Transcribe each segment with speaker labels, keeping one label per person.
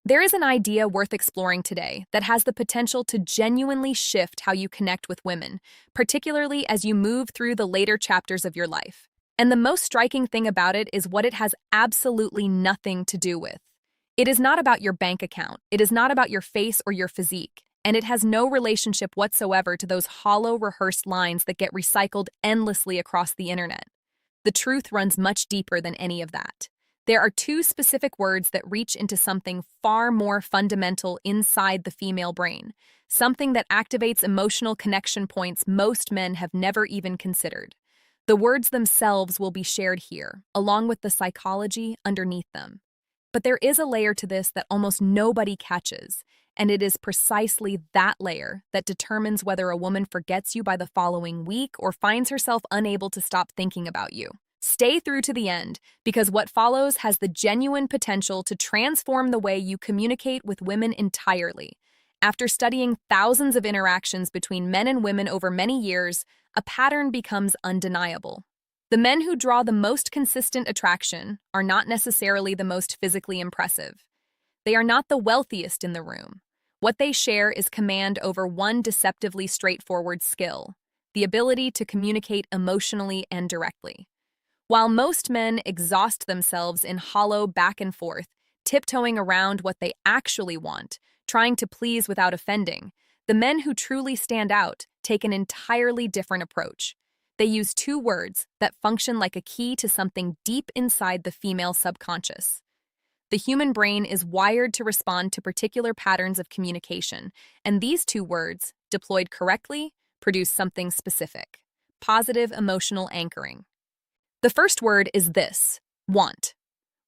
Speaker 1: There is an idea worth exploring today that has the potential to genuinely shift how you connect with women, particularly as you move through the later chapters of your life. And the most striking thing about it is what it has absolutely nothing to do with. It is not about your bank account, it is not about your face or your physique, and it has no relationship whatsoever to those hollow, rehearsed lines that get recycled endlessly across the internet. The truth runs much deeper than any of that. There are two specific words that reach into something far more fundamental inside the female brain, something that activates emotional connection points most men have never even considered. The words themselves will be shared here, along with the psychology underneath them. But there is a layer to this that almost nobody catches, and it is precisely that layer that determines whether a woman forgets you by the following week or finds herself unable to stop thinking about you. Stay through to the end, because what follows has the genuine potential to transform the way you communicate with women entirely. After studying thousands of interactions between men and women over many years, a pattern becomes undeniable. The men who draw the most consistent attraction are not necessarily the most physically impressive. They are not the wealthiest in the room. What they share is command over one deceptively straightforward skill: the ability to communicate emotionally and directly. While most men exhaust themselves in hollow back and forth, tiptoeing around what they actually want, trying to please without offending, the men who truly stand out take an entirely different approach. They use two words that function like a key to something deep inside the female subconscious. The human brain is wired to respond to particular patterns of communication, and these two words, deployed correctly, produce something specific: positive emotional anchoring. The first word is this: want.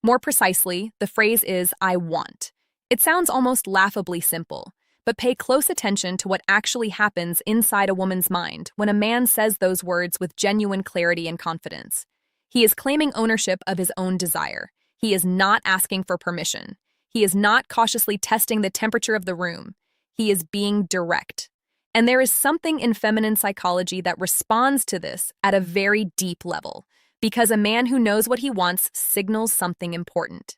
Speaker 1: More precisely, the phrase is "I want." It sounds almost laughably simple, but pay close attention to what actually happens inside a woman's mind when a man says those words with genuine clarity and confidence. He is claiming ownership of his own desire. He is not asking for permission. He is not cautiously testing the temperature of the room. He is being direct. And there is something in feminine psychology that responds to this at a very deep level, because a man who knows what he wants signals something important.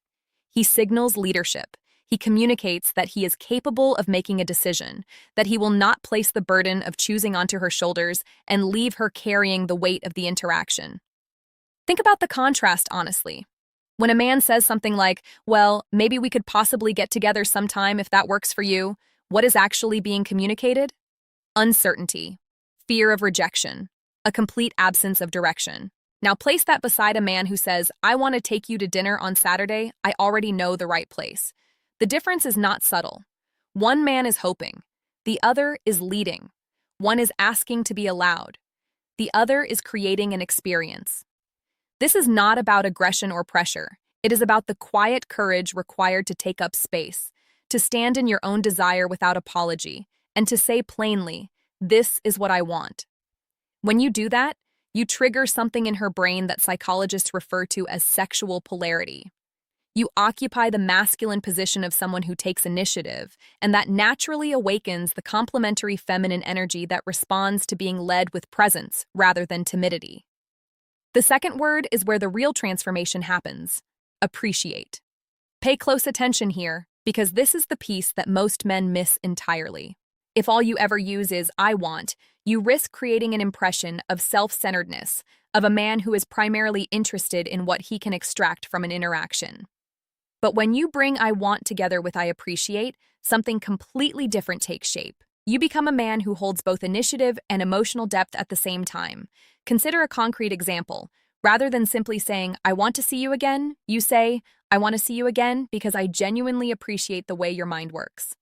Speaker 1: He signals leadership. He communicates that he is capable of making a decision, that he will not place the burden of choosing onto her shoulders and leave her carrying the weight of the interaction. Think about the contrast, honestly. When a man says something like, "Well, maybe we could possibly get together sometime if that works for you," what is actually being communicated? Uncertainty, fear of rejection, a complete absence of direction. Now place that beside a man who says, "I want to take you to dinner on Saturday. I already know the right place." The difference is not subtle. One man is hoping. The other is leading. One is asking to be allowed. The other is creating an experience. This is not about aggression or pressure. It is about the quiet courage required to take up space, to stand in your own desire without apology, and to say plainly, "This is what I want." When you do that, you trigger something in her brain that psychologists refer to as sexual polarity. You occupy the masculine position of someone who takes initiative, and that naturally awakens the complementary feminine energy that responds to being led with presence rather than timidity. The second word is where the real transformation happens: appreciate. Pay close attention here, because this is the piece that most men miss entirely. If all you ever use is "I want," you risk creating an impression of self-centeredness, of a man who is primarily interested in what he can extract from an interaction. But when you bring "I want" together with "I appreciate," something completely different takes shape. You become a man who holds both initiative and emotional depth at the same time. Consider a concrete example. Rather than simply saying, "I want to see you again," you say, "I want to see you again because I genuinely appreciate the way your mind works."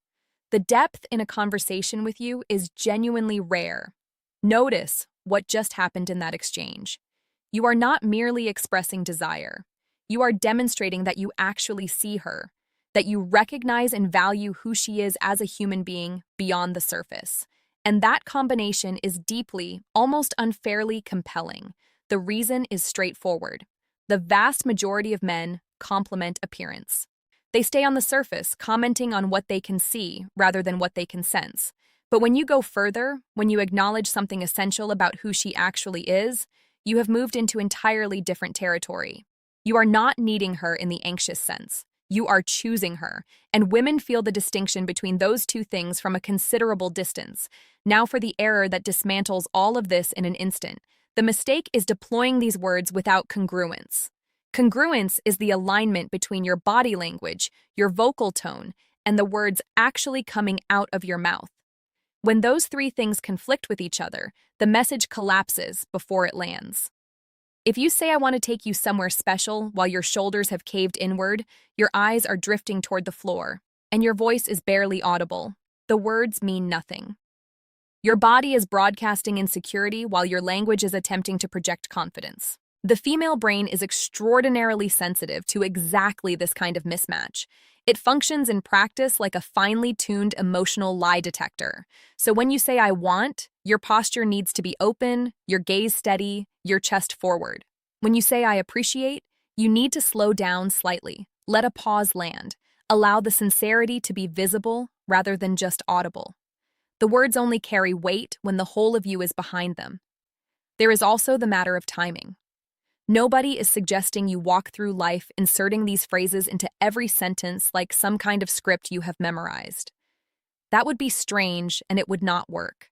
Speaker 1: The depth in a conversation with you is genuinely rare. Notice what just happened in that exchange. You are not merely expressing desire. You are demonstrating that you actually see her, that you recognize and value who she is as a human being beyond the surface. And that combination is deeply, almost unfairly compelling. The reason is straightforward. The vast majority of men compliment appearance. They stay on the surface, commenting on what they can see rather than what they can sense. But when you go further, when you acknowledge something essential about who she actually is, you have moved into entirely different territory. You are not needing her in the anxious sense. You are choosing her, and women feel the distinction between those two things from a considerable distance. Now for the error that dismantles all of this in an instant. The mistake is deploying these words without congruence. Congruence is the alignment between your body language, your vocal tone, and the words actually coming out of your mouth. When those three things conflict with each other, the message collapses before it lands. If you say, "I want to take you somewhere special," while your shoulders have caved inward, your eyes are drifting toward the floor, and your voice is barely audible, the words mean nothing. Your body is broadcasting insecurity while your language is attempting to project confidence. The female brain is extraordinarily sensitive to exactly this kind of mismatch. It functions in practice like a finely tuned emotional lie detector. So when you say, "I want," your posture needs to be open, your gaze steady, your chest forward. When you say, "I appreciate," you need to slow down slightly. Let a pause land. Allow the sincerity to be visible rather than just audible. The words only carry weight when the whole of you is behind them. There is also the matter of timing. Nobody is suggesting you walk through life inserting these phrases into every sentence like some kind of script you have memorized. That would be strange, and it would not work.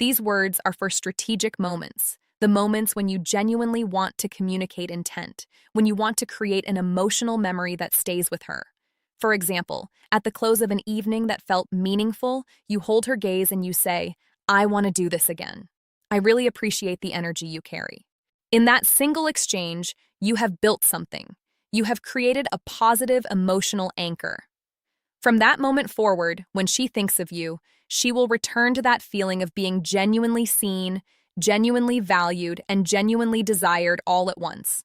Speaker 1: These words are for strategic moments, the moments when you genuinely want to communicate intent, when you want to create an emotional memory that stays with her. For example, at the close of an evening that felt meaningful, you hold her gaze and you say, "I want to do this again. I really appreciate the energy you carry." In that single exchange, you have built something. You have created a positive emotional anchor. From that moment forward, when she thinks of you, she will return to that feeling of being genuinely seen, genuinely valued, and genuinely desired all at once.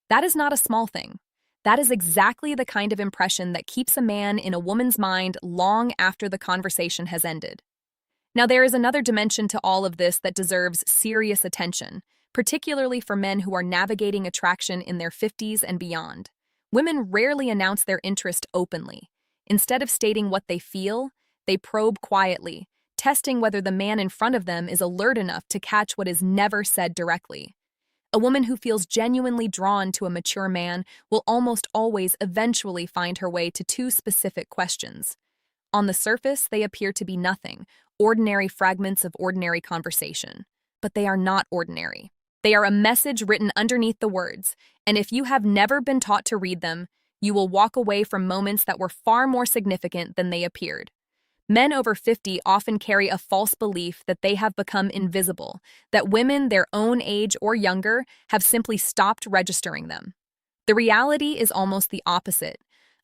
Speaker 1: That is not a small thing. That is exactly the kind of impression that keeps a man in a woman's mind long after the conversation has ended. Now, there is another dimension to all of this that deserves serious attention, particularly for men who are navigating attraction in their 50s and beyond. Women rarely announce their interest openly. Instead of stating what they feel, they probe quietly, testing whether the man in front of them is alert enough to catch what is never said directly. A woman who feels genuinely drawn to a mature man will almost always eventually find her way to two specific questions. On the surface, they appear to be nothing, ordinary fragments of ordinary conversation. But they are not ordinary. They are a message written underneath the words, and if you have never been taught to read them, you will walk away from moments that were far more significant than they appeared. Men over 50 often carry a false belief that they have become invisible, that women their own age or younger have simply stopped registering them. The reality is almost the opposite.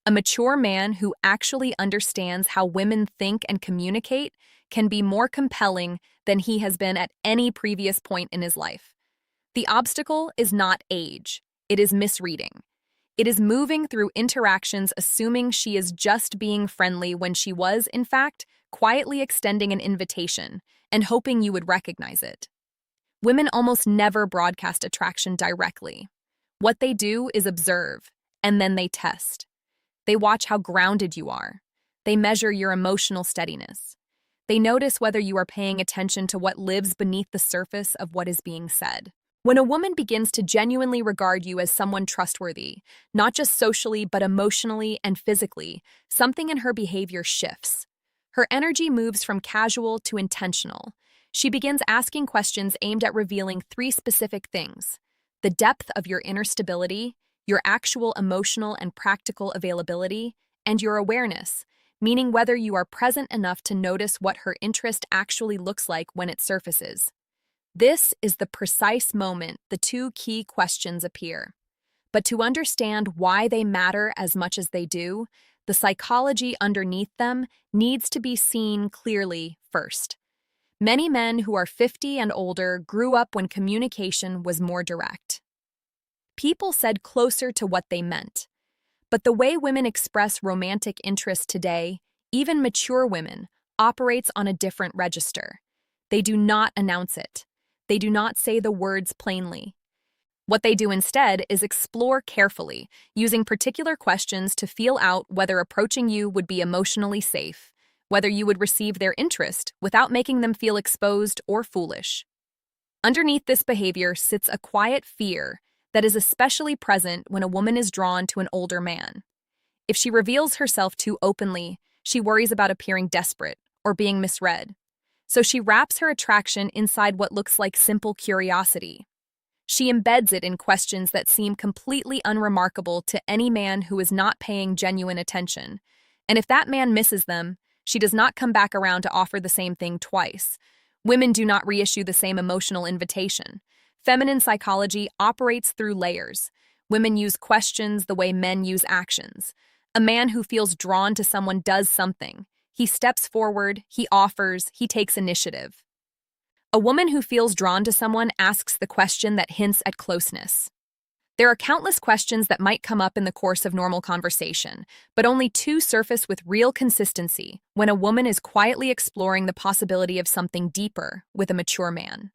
Speaker 1: A mature man who actually understands how women think and communicate can be more compelling than he has been at any previous point in his life. The obstacle is not age, it is misreading. It is moving through interactions assuming she is just being friendly when she was, in fact, quietly extending an invitation and hoping you would recognize it. Women almost never broadcast attraction directly. What they do is observe, and then they test. They watch how grounded you are. They measure your emotional steadiness. They notice whether you are paying attention to what lives beneath the surface of what is being said. When a woman begins to genuinely regard you as someone trustworthy, not just socially but emotionally and physically, something in her behavior shifts. Her energy moves from casual to intentional. She begins asking questions aimed at revealing three specific things: the depth of your inner stability, your actual emotional and practical availability, and your awareness, meaning whether you are present enough to notice what her interest actually looks like when it surfaces. This is the precise moment the two key questions appear. But to understand why they matter as much as they do, the psychology underneath them needs to be seen clearly first. Many men who are 50 and older grew up when communication was more direct. People said closer to what they meant. But the way women express romantic interest today, even mature women, operates on a different register. They do not announce it. They do not say the words plainly. What they do instead is explore carefully, using particular questions to feel out whether approaching you would be emotionally safe, whether you would receive their interest without making them feel exposed or foolish. Underneath this behavior sits a quiet fear that is especially present when a woman is drawn to an older man. If she reveals herself too openly, she worries about appearing desperate or being misread. So she wraps her attraction inside what looks like simple curiosity. She embeds it in questions that seem completely unremarkable to any man who is not paying genuine attention. And if that man misses them, she does not come back around to offer the same thing twice. Women do not reissue the same emotional invitation. Feminine psychology operates through layers. Women use questions the way men use actions. A man who feels drawn to someone does something. He steps forward, he offers, he takes initiative. A woman who feels drawn to someone asks the question that hints at closeness. There are countless questions that might come up in the course of normal conversation, but only two surface with real consistency when a woman is quietly exploring the possibility of something deeper with a mature man.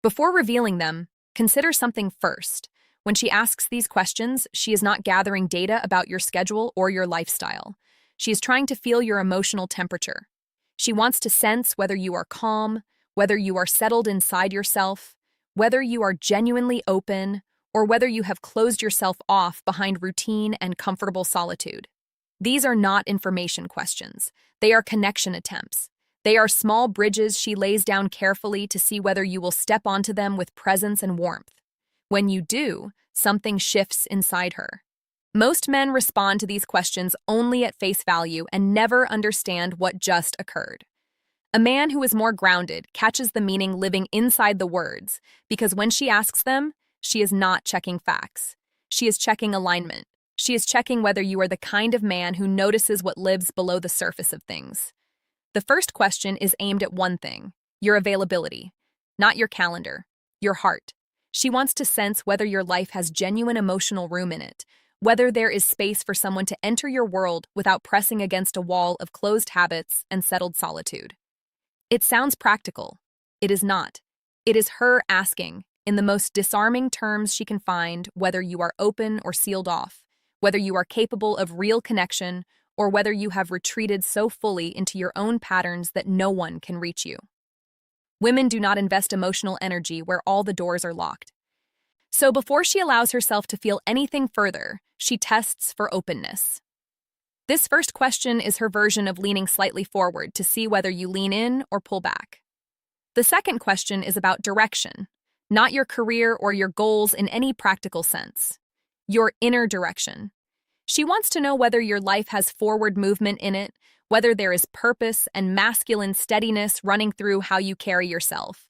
Speaker 1: Before revealing them, consider something first. When she asks these questions, she is not gathering data about your schedule or your lifestyle. She is trying to feel your emotional temperature. She wants to sense whether you are calm, whether you are settled inside yourself, whether you are genuinely open, or whether you have closed yourself off behind routine and comfortable solitude. These are not information questions. They are connection attempts. They are small bridges she lays down carefully to see whether you will step onto them with presence and warmth. When you do, something shifts inside her. Most men respond to these questions only at face value and never understand what just occurred. A man who is more grounded catches the meaning living inside the words, because when she asks them, she is not checking facts. She is checking alignment. She is checking whether you are the kind of man who notices what lives below the surface of things. The first question is aimed at one thing, your availability, not your calendar, your heart. She wants to sense whether your life has genuine emotional room in it, whether there is space for someone to enter your world without pressing against a wall of closed habits and settled solitude. It sounds practical. It is not. It is her asking, in the most disarming terms she can find, whether you are open or sealed off, whether you are capable of real connection, or whether you have retreated so fully into your own patterns that no one can reach you. Women do not invest emotional energy where all the doors are locked. So before she allows herself to feel anything further, she tests for openness. This first question is her version of leaning slightly forward to see whether you lean in or pull back. The second question is about direction, not your career or your goals in any practical sense. Your inner direction. She wants to know whether your life has forward movement in it, whether there is purpose and masculine steadiness running through how you carry yourself.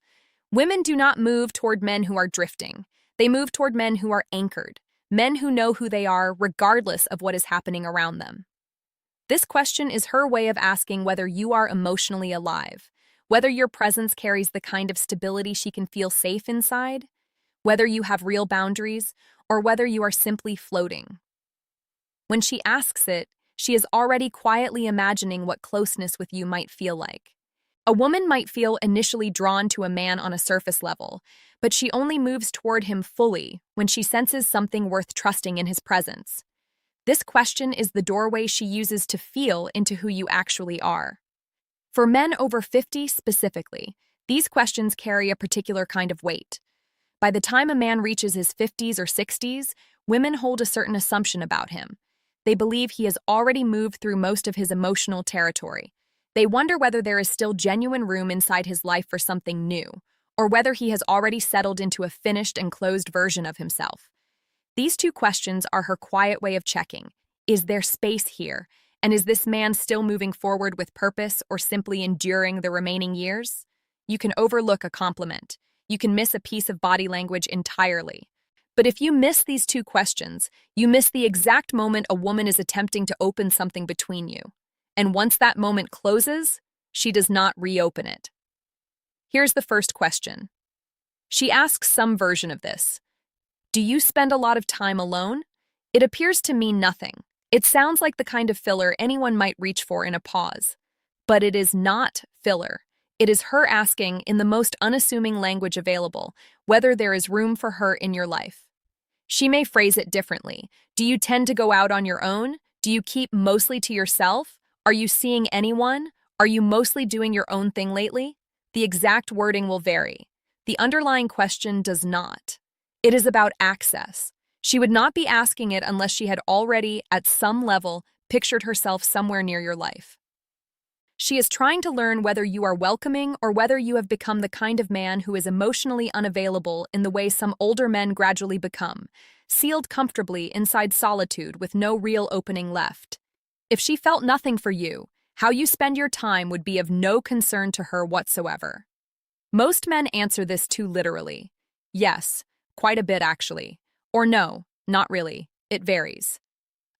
Speaker 1: Women do not move toward men who are drifting. They move toward men who are anchored, men who know who they are regardless of what is happening around them. This question is her way of asking whether you are emotionally alive, whether your presence carries the kind of stability she can feel safe inside, whether you have real boundaries, or whether you are simply floating. When she asks it, she is already quietly imagining what closeness with you might feel like. A woman might feel initially drawn to a man on a surface level, but she only moves toward him fully when she senses something worth trusting in his presence. This question is the doorway she uses to feel into who you actually are. For men over 50 specifically, these questions carry a particular kind of weight. By the time a man reaches his 50s or 60s, women hold a certain assumption about him. They believe he has already moved through most of his emotional territory. They wonder whether there is still genuine room inside his life for something new, or whether he has already settled into a finished and closed version of himself. These two questions are her quiet way of checking. Is there space here? And is this man still moving forward with purpose or simply enduring the remaining years? You can overlook a compliment. You can miss a piece of body language entirely. But if you miss these two questions, you miss the exact moment a woman is attempting to open something between you. And once that moment closes, she does not reopen it. Here's the first question. She asks some version of this. Do you spend a lot of time alone? It appears to mean nothing. It sounds like the kind of filler anyone might reach for in a pause. But it is not filler. It is her asking, in the most unassuming language available, whether there is room for her in your life. She may phrase it differently. Do you tend to go out on your own? Do you keep mostly to yourself? Are you seeing anyone? Are you mostly doing your own thing lately? The exact wording will vary. The underlying question does not. It is about access. She would not be asking it unless she had already, at some level, pictured herself somewhere near your life. She is trying to learn whether you are welcoming or whether you have become the kind of man who is emotionally unavailable in the way some older men gradually become, sealed comfortably inside solitude with no real opening left. If she felt nothing for you, how you spend your time would be of no concern to her whatsoever. Most men answer this too literally. Yes, quite a bit actually. Or no, not really. It varies.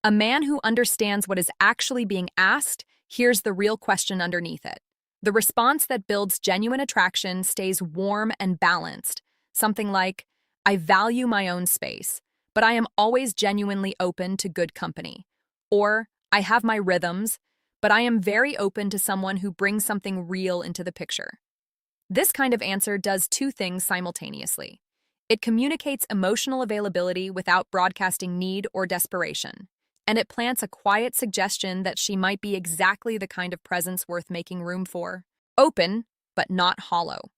Speaker 1: A man who understands what is actually being asked hears the real question underneath it. The response that builds genuine attraction stays warm and balanced. Something like, I value my own space, but I am always genuinely open to good company. Or, I have my rhythms, but I am very open to someone who brings something real into the picture. This kind of answer does two things simultaneously. It communicates emotional availability without broadcasting need or desperation. And it plants a quiet suggestion that she might be exactly the kind of presence worth making room for. Open, but not hollow.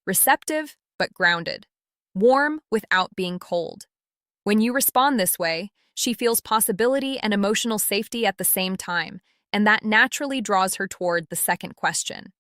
Speaker 1: Receptive, but grounded. Warm without being cold. When you respond this way, she feels possibility and emotional safety at the same time, and that naturally draws her toward the second question.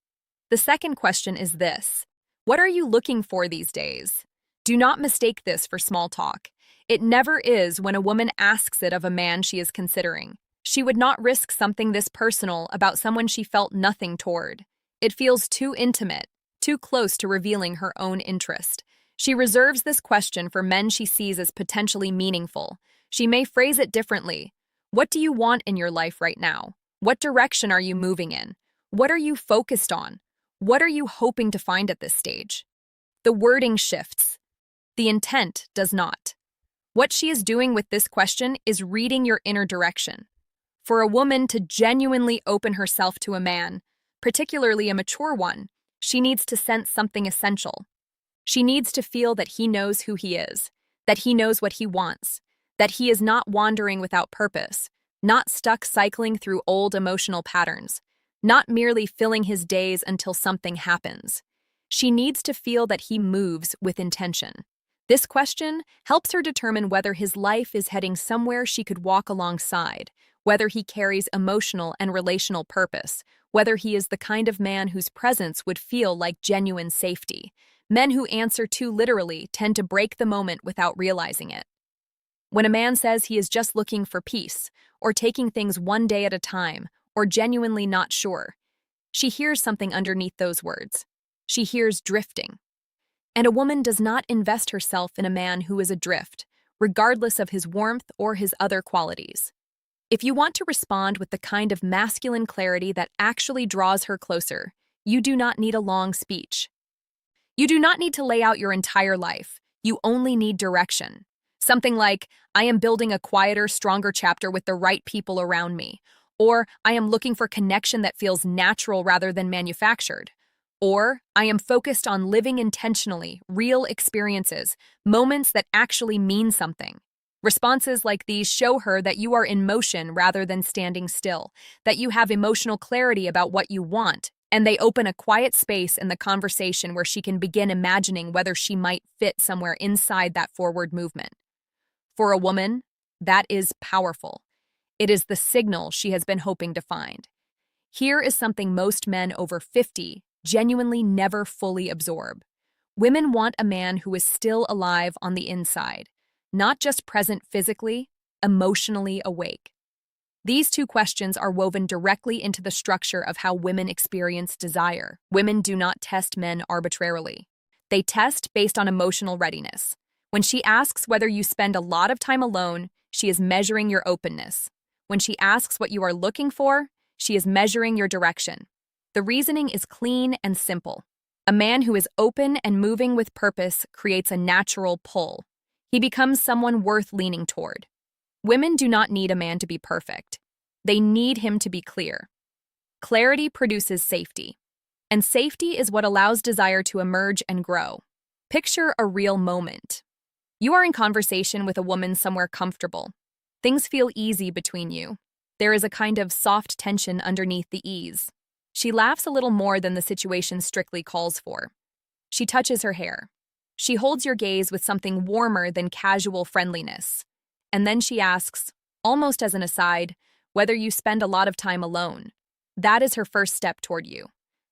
Speaker 1: The second question is this: what are you looking for these days? Do not mistake this for small talk. It never is when a woman asks it of a man she is considering. She would not risk something this personal about someone she felt nothing toward. It feels too intimate, too close to revealing her own interest. She reserves this question for men she sees as potentially meaningful. She may phrase it differently. What do you want in your life right now? What direction are you moving in? What are you focused on? What are you hoping to find at this stage? The wording shifts. The intent does not. What she is doing with this question is reading your inner direction. For a woman to genuinely open herself to a man, particularly a mature one, she needs to sense something essential. She needs to feel that he knows who he is, that he knows what he wants, that he is not wandering without purpose, not stuck cycling through old emotional patterns, not merely filling his days until something happens. She needs to feel that he moves with intention. This question helps her determine whether his life is heading somewhere she could walk alongside, whether he carries emotional and relational purpose, whether he is the kind of man whose presence would feel like genuine safety. Men who answer too literally tend to break the moment without realizing it. When a man says he is just looking for peace, or taking things one day at a time, or genuinely not sure, she hears something underneath those words. She hears drifting. And a woman does not invest herself in a man who is adrift, regardless of his warmth or his other qualities. If you want to respond with the kind of masculine clarity that actually draws her closer, you do not need a long speech. You do not need to lay out your entire life. You only need direction. Something like, I am building a quieter, stronger chapter with the right people around me. Or, I am looking for connection that feels natural rather than manufactured. Or, I am focused on living intentionally, real experiences, moments that actually mean something. Responses like these show her that you are in motion rather than standing still, that you have emotional clarity about what you want, and they open a quiet space in the conversation where she can begin imagining whether she might fit somewhere inside that forward movement. For a woman, that is powerful. It is the signal she has been hoping to find. Here is something most men over 50 genuinely never fully absorb. Women want a man who is still alive on the inside, not just present physically, emotionally awake. These two questions are woven directly into the structure of how women experience desire. Women do not test men arbitrarily. They test based on emotional readiness. When she asks whether you spend a lot of time alone, she is measuring your openness. When she asks what you are looking for, she is measuring your direction. The reasoning is clean and simple. A man who is open and moving with purpose creates a natural pull. He becomes someone worth leaning toward. Women do not need a man to be perfect. They need him to be clear. Clarity produces safety, and safety is what allows desire to emerge and grow. Picture a real moment. You are in conversation with a woman somewhere comfortable. Things feel easy between you. There is a kind of soft tension underneath the ease. She laughs a little more than the situation strictly calls for. She touches her hair. She holds your gaze with something warmer than casual friendliness. And then she asks, almost as an aside, whether you spend a lot of time alone. That is her first step toward you.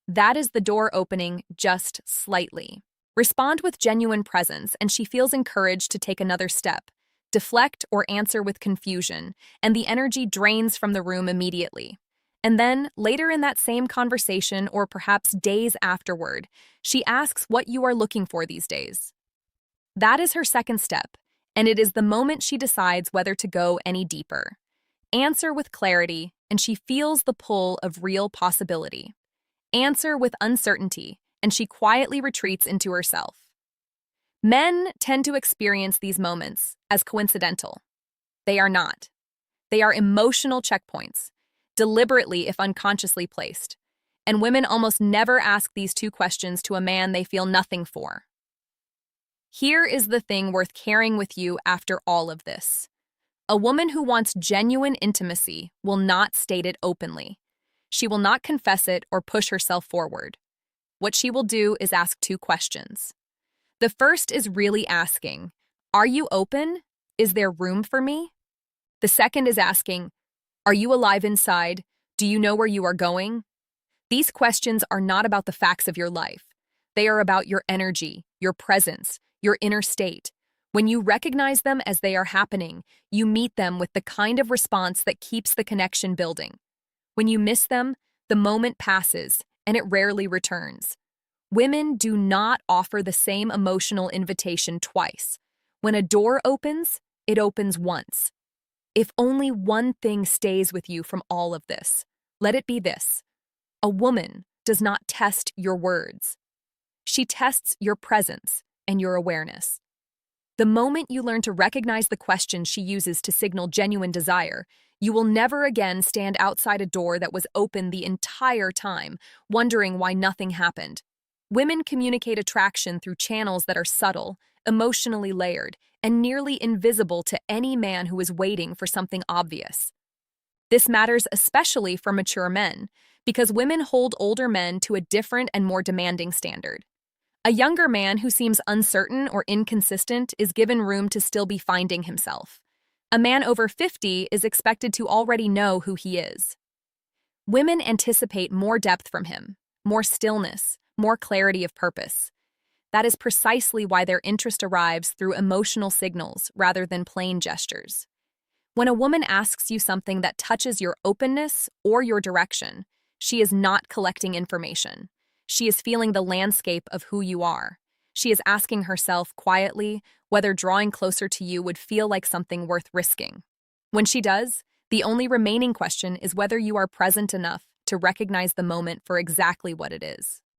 Speaker 1: That is the door opening just slightly. Respond with genuine presence, and she feels encouraged to take another step. Deflect or answer with confusion, and the energy drains from the room immediately. And then, later in that same conversation, or perhaps days afterward, she asks what you are looking for these days. That is her second step, and it is the moment she decides whether to go any deeper. Answer with clarity, and she feels the pull of real possibility. Answer with uncertainty, and she quietly retreats into herself. Men tend to experience these moments as coincidental. They are not. They are emotional checkpoints, deliberately if unconsciously placed. And women almost never ask these two questions to a man they feel nothing for. Here is the thing worth carrying with you after all of this. A woman who wants genuine intimacy will not state it openly. She will not confess it or push herself forward. What she will do is ask two questions. The first is really asking, are you open? Is there room for me? The second is asking, are you alive inside? Do you know where you are going? These questions are not about the facts of your life. They are about your energy, your presence, your inner state. When you recognize them as they are happening, you meet them with the kind of response that keeps the connection building. When you miss them, the moment passes, and it rarely returns. Women do not offer the same emotional invitation twice. When a door opens, it opens once. If only one thing stays with you from all of this, let it be this. A woman does not test your words. She tests your presence and your awareness. The moment you learn to recognize the questions she uses to signal genuine desire, you will never again stand outside a door that was open the entire time, wondering why nothing happened. Women communicate attraction through channels that are subtle, emotionally layered, and nearly invisible to any man who is waiting for something obvious. This matters especially for mature men, because women hold older men to a different and more demanding standard. A younger man who seems uncertain or inconsistent is given room to still be finding himself. A man over 50 is expected to already know who he is. Women anticipate more depth from him, more stillness, more clarity of purpose. That is precisely why their interest arrives through emotional signals rather than plain gestures. When a woman asks you something that touches your openness or your direction, she is not collecting information. She is feeling the landscape of who you are. She is asking herself quietly whether drawing closer to you would feel like something worth risking. When she does, the only remaining question is whether you are present enough to recognize the moment for exactly what it is.